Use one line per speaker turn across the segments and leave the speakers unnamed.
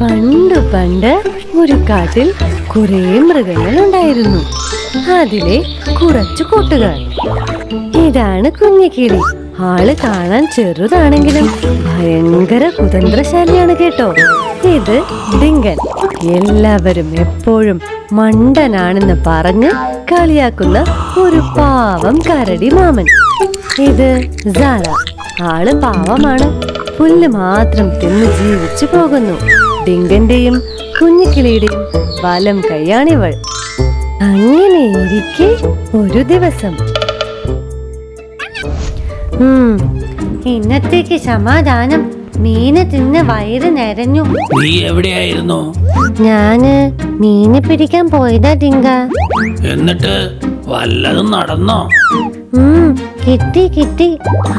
പണ്ട് പണ്ട് ഒരു കാട്ടിൽ കുറെ മൃഗങ്ങൾ ഉണ്ടായിരുന്നു. അതിലെ കുറച്ചു കൂട്ടുകാർ. ഇതാണ് കുഞ്ഞിക്കിളി. ആള് കാണാൻ ചെറുതാണെങ്കിലും ഭയങ്കര കുതന്ത്രശാലിയാണ് കേട്ടോ. ഇത് ഡിങ്കൻ. എല്ലാവരും എപ്പോഴും മണ്ടനാണെന്ന് പറഞ്ഞ് കളിയാക്കുന്ന ഒരു പാവം കരടി മാമൻ. ഇത് സാറ. ആള് പാവമാണ്. പുല്ല് മാത്രം തിന്ന് ജീവിച്ചു പോകുന്നു. ഡിങ്കന്റെയും കുഞ്ഞിക്കിളിയുടെയും വലം കൈയാണിവൾ. അങ്ങനെ ഇരിക്കെ ഒരു ദിവസം, ഇന്നത്തേക്ക് സമാധാനം. മീന് തിന്ന് വയറ് നിറഞ്ഞു.
നീ എവിടെയായിരുന്നു?
ഞാന് മീനെ പിടിക്കാൻ പോയതാ ഡിങ്ക.
എന്നിട്ട് വല്ലതും നടന്നോ?
കിട്ടി കിട്ടി.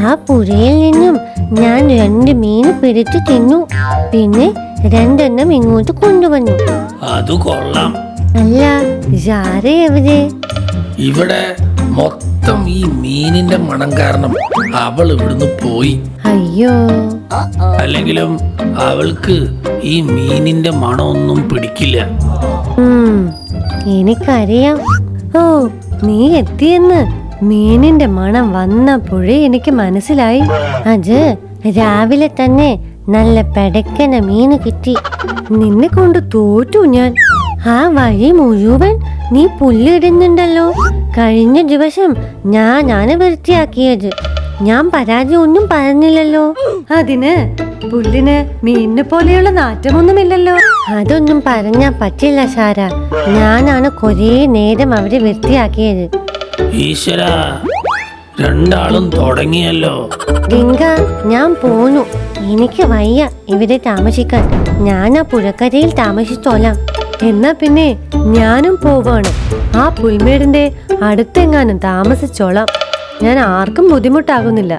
ആ പുഴയിൽ നിന്നും ഞാൻ 2 മീന് പിടിച്ചു തിന്നു. പിന്നെ 2 ഇങ്ങോട്ട് കൊണ്ടുവന്നു.
അത് കൊള്ളാം.
അല്ല, ജാര എവിടെ?
ഇവിടെ മൊത്തം ഈ മീനിന്റെ മണം കാരണം അവൾ ഇവിടുന്ന് പോയി.
അയ്യോ.
അല്ലെങ്കിലും അവൾക്ക് ഈ മീനിന്റെ മണമൊന്നും പിടിക്കില്ല.
എനിക്കറിയാം. ഓ, നീ എത്തിയെന്ന്. മീനിന്റെ മണം വന്നപ്പോഴേ എനിക്ക് മനസ്സിലായി. അത് രാവിലെ തന്നെ നല്ല പെടക്കന മീന് കിട്ടി. നിന്നെ കൊണ്ട് തോറ്റു ഞാൻ. ആ വഴി മുഴുവൻ നീ പുല്ലിടുന്നുണ്ടല്ലോ. കഴിഞ്ഞ ദിവസം ഞാനാണ് വൃത്തിയാക്കിയത്. ഞാൻ പരാതി ഒന്നും പറഞ്ഞില്ലല്ലോ. അതിന് പുല്ലിന് മീനിനെ പോലെയുള്ള നാറ്റമൊന്നുമില്ലല്ലോ. അതൊന്നും പറഞ്ഞാ പറ്റില്ല സാര. ഞാനാണ് കുറേ നേരം അവരെ വൃത്തിയാക്കിയത്.
ഈശ്വര, രണ്ടാളും തുടങ്ങിയല്ലോ.
ഡിങ്ക, ഞാൻ പോന്നു. എനിക്ക് വയ്യ ഇവിടെ താമസിക്കാൻ. ഞാൻ ആ പുഴക്കരയിൽ താമസിച്ചോളാം. എന്നാ പിന്നെ ഞാനും പോവാണ്. ആ പുൽമേടിന്റെ അടുത്തെങ്ങാനും താമസിച്ചോളാം. ഞാൻ ആർക്കും ബുദ്ധിമുട്ടാകുന്നില്ല.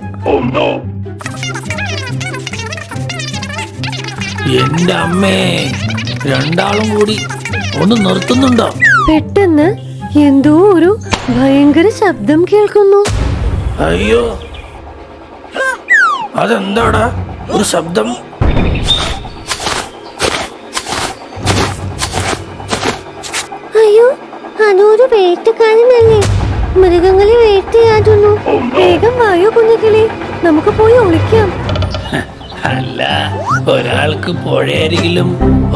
എന്റെ അമ്മേ, രണ്ടാളും കൂടി ഒന്ന് നിർത്തുന്നുണ്ടോ?
പെട്ടെന്ന് എന്തോ ഒരു ഭയങ്കര ശബ്ദം കേൾക്കുന്നു.
അയ്യോ, അതെന്താടാ ഒരു ശബ്ദം?
അയ്യോ, അതൊരു വേട്ടക്കാരനല്ലേ. മൃഗങ്ങളെ വേട്ടയാടുന്നു. വേഗം വായോ കുഞ്ഞിക്കിളി, നമുക്ക് പോയി ഒളിക്കാം.
അല്ല, ഒരാൾക്ക് പുഴയരികിലും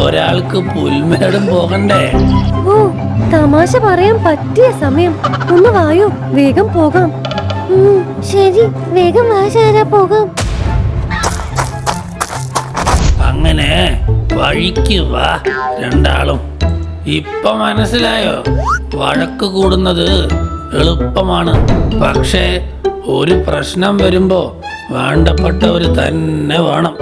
ഒരാൾക്ക് പുൽമേടും പോകണ്ടേ?
ഓ, തമാശ പറയാൻ പറ്റിയ സമയം. ഒന്ന് വായോ, വേഗം പോകാം. ശരി, വേഗം വാ ശാര, പോകാം.
അങ്ങനെ വഴിക്ക് വാ രണ്ടാളും. ഇപ്പൊ മനസ്സിലായോ? വഴക്ക് കൂടുന്നത് എളുപ്പമാണ്. പക്ഷേ ഒരു പ്രശ്നം വരുമ്പോ വേണ്ടപ്പെട്ടവര് തന്നെ വേണം.